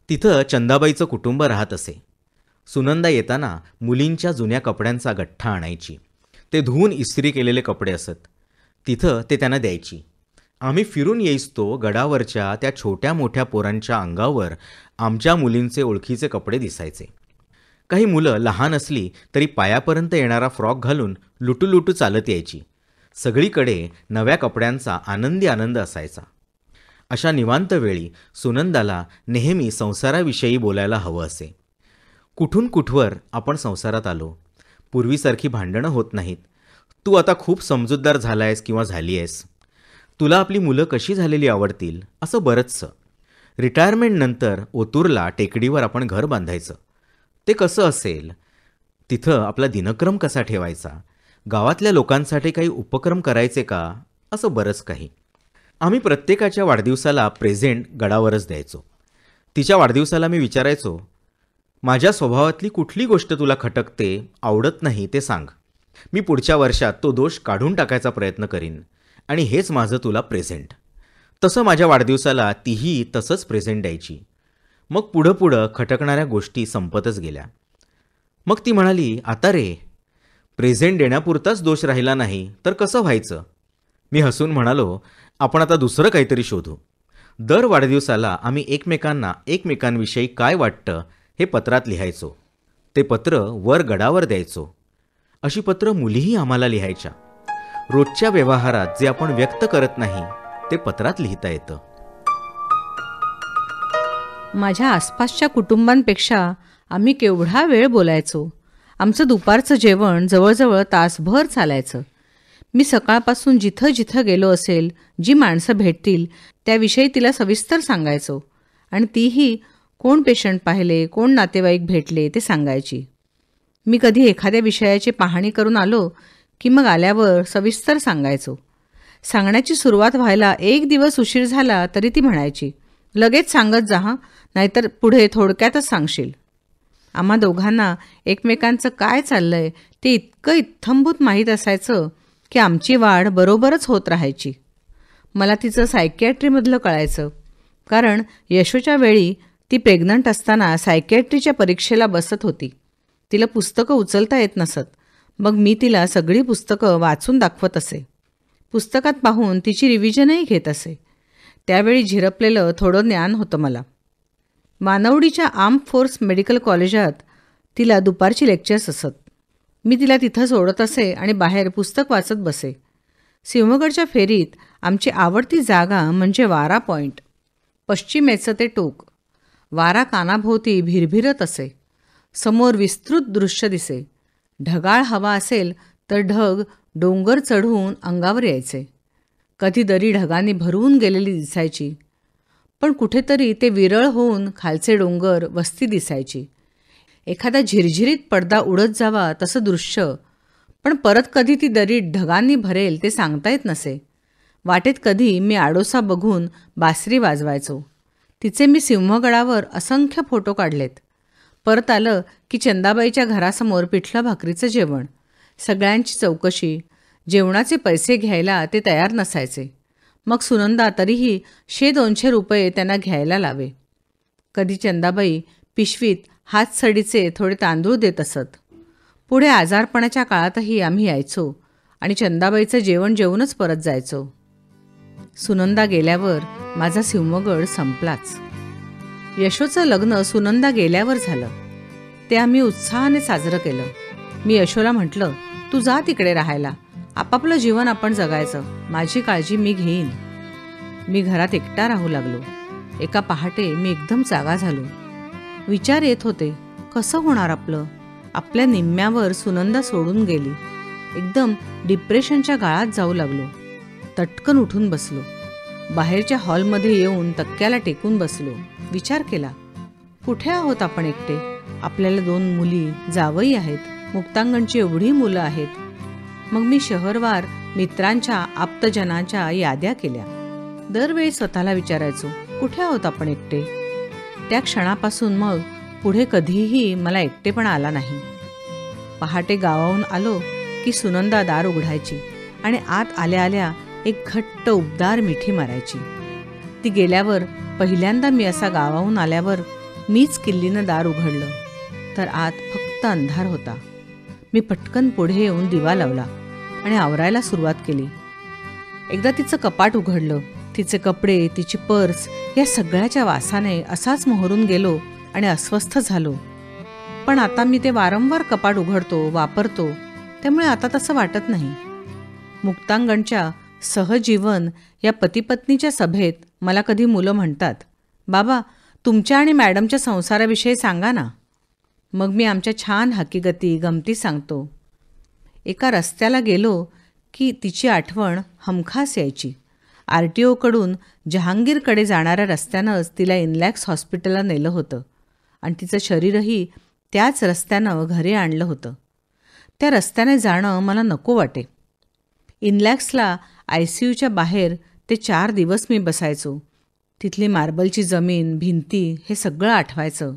Speaker 3: तिथं चंदाबाईचं कुटुंब राहत असे. सुनंदा येताना मुलींच्या जुन्या कपड्यांचा गठ्ठा आणायची. ते धुवून इस्त्री केलेले कपडे असत. तिथं ते त्यांना द्यायची. आम्ही फिरून येईस्तो गडावरच्या त्या छोट्या मोठ्या पोरांच्या अंगावर आमच्या मुलींचे ओळखीचे कपडे दिसायचे. काही मुलं लहान असली तरी पायापर्यंत येणारा फ्रॉक घालून लुटूलुटू चालत यायची. सगळीकडे नव्या कपड्यांचा आनंदी आनंद असायचा. अशा निवांत वेळी सुनंदाला नेहमी संसाराविषयी बोलायला हवं असे. कुठून कुठवर आपण संसारात आलो. पूर्वीसारखी भांडणं होत नाहीत. तू आता खूप समजूतदार झाला आहेस किंवा झाली आहेस. तुला आपली मुलं कशी झालेली आवडतील, असं बरंचसं. रिटायरमेंटनंतर ओतूरला टेकडीवर आपण घर बांधायचं. ते कसं असेल, तिथं आपला दिनक्रम कसा ठेवायचा, गावातल्या लोकांसाठी काही उपक्रम करायचे का, असं बरंच काही. आम्ही प्रत्येकाच्या वाढदिवसाला प्रेझेंट गडावरच द्यायचो. तिच्या वाढदिवसाला मी विचारायचो, माझ्या स्वभावातली कुठली गोष्ट तुला खटकते, आवडत नाही ते सांग. मी पुढच्या वर्षात तो दोष काढून टाकायचा प्रयत्न करीन आणि हेच माझं तुला प्रेझेंट. तसं माझ्या वाढदिवसाला तीही तसंच प्रेझेंट द्यायची. मग पुढं पुढं खटकणाऱ्या गोष्टी संपतच गेल्या. मग ती म्हणाली, आता रे, प्रेझेंट देण्यापुरताच दोष राहिला नाही तर कसं व्हायचं? मी हसून म्हणालो, आपण आता दुसरं काहीतरी शोधू. दर वाढदिवसाला आम्ही एकमेकांना एकमेकांविषयी काय वाटतं हे पत्रात लिहायचो. ते पत्र वर गडावर द्यायचो. अशी पत्र मुलीही आम्हाला लिहायच्या. रोजच्या व्यवहारात जे आपण व्यक्त करत नाही ते पत्रात लिहिता येतं.
Speaker 2: माझ्या आसपासच्या कुटुंबांपेक्षा आम्ही केवढा वेळ बोलायचो. आमचं दुपारचं जेवण जवळजवळ तासभर चालायचं. मी सकाळपासून जिथं जिथं गेलो असेल, जी माणसं भेटतील त्याविषयी तिला सविस्तर सांगायचो आणि तीही कोण पेशंट पाहिले, कोण नातेवाईक भेटले ते सांगायची. मी कधी एखाद्या विषयाची पाहणी करून आलो की मग आल्यावर सविस्तर सांगायचो. सांगण्याची सुरुवात व्हायला एक दिवस उशीर झाला तरी ती म्हणायची, लगेच सांगत जा हां, नाहीतर पुढे थोडक्यातच सांगशील. आम्हा दोघांना एकमेकांचं काय चाललंय ते इतकं इत्थंभूत माहीत असायचं की आमची वाढ बरोबरच होत राहायची. मला तिचं सायकियाट्रीमधलं कळायचं, कारण यशोच्या वेळी ती प्रेग्नंट असताना सायकियाट्रीच्या परीक्षेला बसत होती. तिला पुस्तकं उचलता येत नसत. मग मी तिला सगळी पुस्तकं वाचून दाखवत असे. पुस्तकात पाहून तिची रिव्हिजनही घेत असे. त्यावेळी झिरपलेलं थोडं ज्ञान होतं मला. मानवडीच्या आर्म फोर्स मेडिकल कॉलेजात तिला दुपारची लेक्चर्स असत. मी तिला तिथं सोडत असे आणि बाहेर पुस्तक वाचत बसे. सिंहगडच्या फेरीत आमची आवडती जागा म्हणजे वारा पॉईंट. पश्चिमेचं ते टोक. वारा कानाभोवती भिरभिरत असे. समोर विस्तृत दृश्य दिसे. ढगाळ हवा असेल तर ढग डोंगर चढून अंगावर यायचे. कधी दरी ढगांनी भरून गेलेली दिसायची, पण कुठेतरी ते विरळ होऊन खालचे डोंगर वस्ती दिसायची. एखादा झिरझिरीत पडदा उडत जावा तसं दृश्य, पण परत कधी ती दरी ढगांनी भरेल ते सांगता येत नसे. वाटेत कधी मी आडोसा बघून बासरी वाजवायचो. तिचे मी सिंहगडावर असंख्य फोटो काढलेत. परत आलं की चंदाबाईच्या घरासमोर पिठलं भाकरीचं जेवण. सगळ्यांची चौकशी. जेवणाचे पैसे घ्यायला ते तयार नसायचे. मग सुनंदा तरीही 100-200 रुपये त्यांना घ्यायला लावे. कधी चंदाबाई पिशवीत हातसडीचे थोडे तांदूळ देत असत. पुढे आजारपणाच्या काळातही आम्ही यायचो आणि चंदाबाईचं जेवण जेवूनच परत जायचो. सुनंदा गेल्यावर माझा सिंहगड संपलाच. यशोचं लग्न सुनंदा गेल्यावर झालं. ते आम्ही उत्साहाने साजरं केलं. मी यशोला म्हटलं, तू जा तिकडे राहायला, आपापलं जीवन आपण जगायचं, माझी काळजी मी घेईन. मी घरात एकटा राहू लागलो. एका पहाटे मी एकदम जागा झालो. विचार येत होते, कसं होणार आपलं? आपल्या निम्म्यावर सुनंदा सोडून गेली. एकदम डिप्रेशनच्या गाळात जाऊ लागलो. तटकन उठून बसलो. बाहेरच्या हॉलमध्ये येऊन तक्क्याला टेकून बसलो. विचार केला, कुठे आहोत आपण एकटे? आपल्याला 2 मुली, जावई आहेत, मुक्तांगणची एवढी मुलं आहेत. मग मी शहरवार मित्रांच्या, आप्तजनांच्या याद्या केल्या. दरवेळी स्वतःला विचारायचो, कुठे आहोत आपण एकटे? त्या क्षणापासून मग पुढे कधीही मला एकटेपणा आला नाही. पहाटे गावाहून आलो की सुनंदा दार उघडायची आणि आत आल्या आल्या एक घट्ट उबदार मिठी मारायची. ती गेल्यावर पहिल्यांदा मी असा गावाहून आल्यावर मीच किल्लीनं दार उघडलं तर आत फक्त अंधार होता. मी पटकन पुढे येऊन दिवा लावला आणि आवरायला सुरुवात केली. एकदा तिचं कपाट उघडलं. तिचे कपडे, तिची पर्स या सगळ्याच्या वासाने असाच मोहरून गेलो आणि अस्वस्थ झालो. पण आता मी ते वारंवार कपाट उघडतो, वापरतो, त्यामुळे आता तसं वाटत नाही. मुक्तांगणच्या सहजीवन या पतीपत्नीच्या सभेत मला कधी मुलं म्हणतात, बाबा तुमच्या आणि मॅडमच्या संसाराविषयी सांगा ना. मग मी आमच्या छान हकीकती गमती सांगतो. एका रस्त्याला गेलो की तिची आठवण हमखास यायची. RTOकडून जहांगीरकडे जाणाऱ्या रस्त्यानंच तिला इनलॅक्स हॉस्पिटलला नेलं होतं आणि तिचं शरीरही त्याच रस्त्यानं घरी आणलं होतं. त्या रस्त्याने जाणं मला नको वाटे. इनलॅक्सला ICUच्या बाहेर ते 4 दिवस मी बसायचो. तिथली मार्बलची जमीन, भिंती हे सगळं आठवायचं.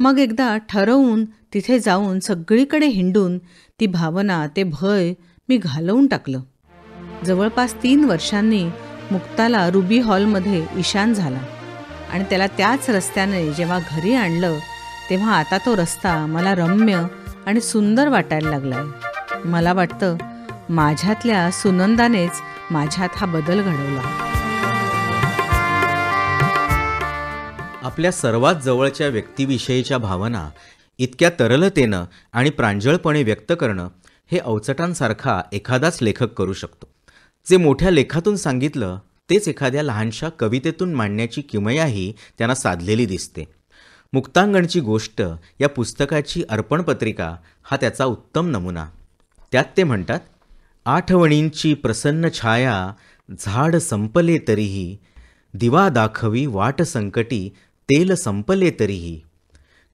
Speaker 2: मग एकदा ठरवून तिथे जाऊन सगळीकडे हिंडून ती भावना, ते भय मी घालवून टाकलं. जवळपास 3 वर्षांनी मुक्ताला रुबी हॉलमध्ये ईशान झाला आणि त्याला त्याच रस्त्याने जेव्हा घरी आणलं तेव्हा आता तो रस्ता मला रम्य आणि सुंदर वाटायला लागलाय. मला वाटतं माझ्यातल्या सुनंदानेच माझ्यात हा बदल घडवला.
Speaker 3: आपल्या सर्वात जवळच्या व्यक्तीविषयीच्या भावना इतक्या तरलतेनं आणि प्रांजळपणे व्यक्त करणं हे अवचटांसारखा एखादाच लेखक करू शकतो. जे मोठ्या लेखातून सांगितलं तेच एखाद्या लहानशा कवितेतून मांडण्याची किमयाही त्यांना साधलेली दिसते. मुक्तांगणची गोष्ट या पुस्तकाची अर्पणपत्रिका हा त्याचा उत्तम नमुना. त्यात ते म्हणतात, आठवणींची प्रसन्न छाया झाड संपले तरीही, दिवा दाखवी वाट संकटी तेल संपले तरीही,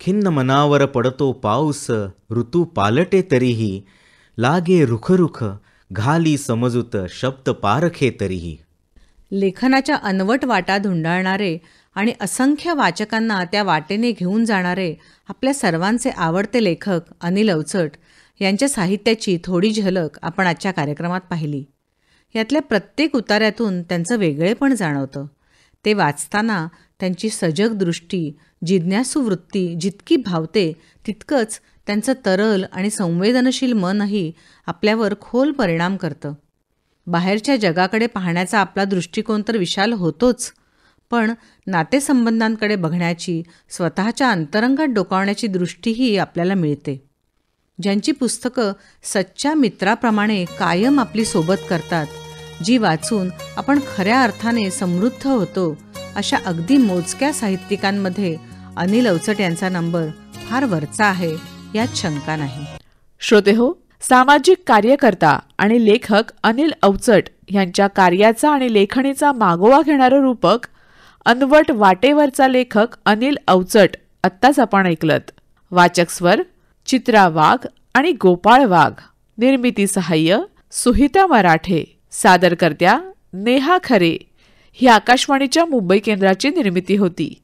Speaker 3: खिन्न मनावर पडतो पाऊस ऋतू पालटे तरीही, लागे रुखरुख घाली समजूत शब्द पारखे तरीही.
Speaker 2: लेखनाच्या अनवट वाटा धुंडाळणारे आणि असंख्य वाचकांना त्या वाटेने घेऊन जाणारे आपल्या सर्वांचे आवडते लेखक अनिल अवचट यांच्या साहित्याची थोडी झलक आपण आजच्या कार्यक्रमात पाहिली. यातल्या प्रत्येक उतार्यातून त्यांचं वेगळेपण जाणवतं. ते वाचताना त्यांची सजग दृष्टी, जिज्ञासू वृत्ती जितकी भावते तितकंच त्यांचं तरल आणि संवेदनशील मनही आपल्यावर खोल परिणाम करतं. बाहेरच्या जगाकडे पाहण्याचा आपला दृष्टिकोन तर विशाल होतोच, पण नातेसंबंधांकडे बघण्याची, स्वतःच्या अंतरंगात डोकावण्याची दृष्टीही आपल्याला मिळते. ज्यांची पुस्तकं सच्च्या मित्राप्रमाणे कायम आपली सोबत करतात, जी वाचून आपण खऱ्या अर्थाने समृद्ध होतो, अशा अगदी मोजक्या साहित्यिकांमध्ये अनिल अवचट यांचा नंबर फार वरचा आहे, यात शंका नाही.
Speaker 1: श्रोतेहो, सामाजिक कार्यकर्ता आणि लेखक अनिल अवचट यांच्या कार्याचा आणि लेखणीचा मागोवा घेणारं रूपक अनवट वाटेवरचा लेखक अनिल अवचट आत्ताच आपण ऐकलत. वाचक स्वर चित्रा वाघ आणि गोपाळ वाघ. निर्मिती सहाय्य सुहिता मराठे. सादरकर्त्या नेहा खरे. ही आकाशवाणीच्या मुंबई केंद्राची निर्मिती होती.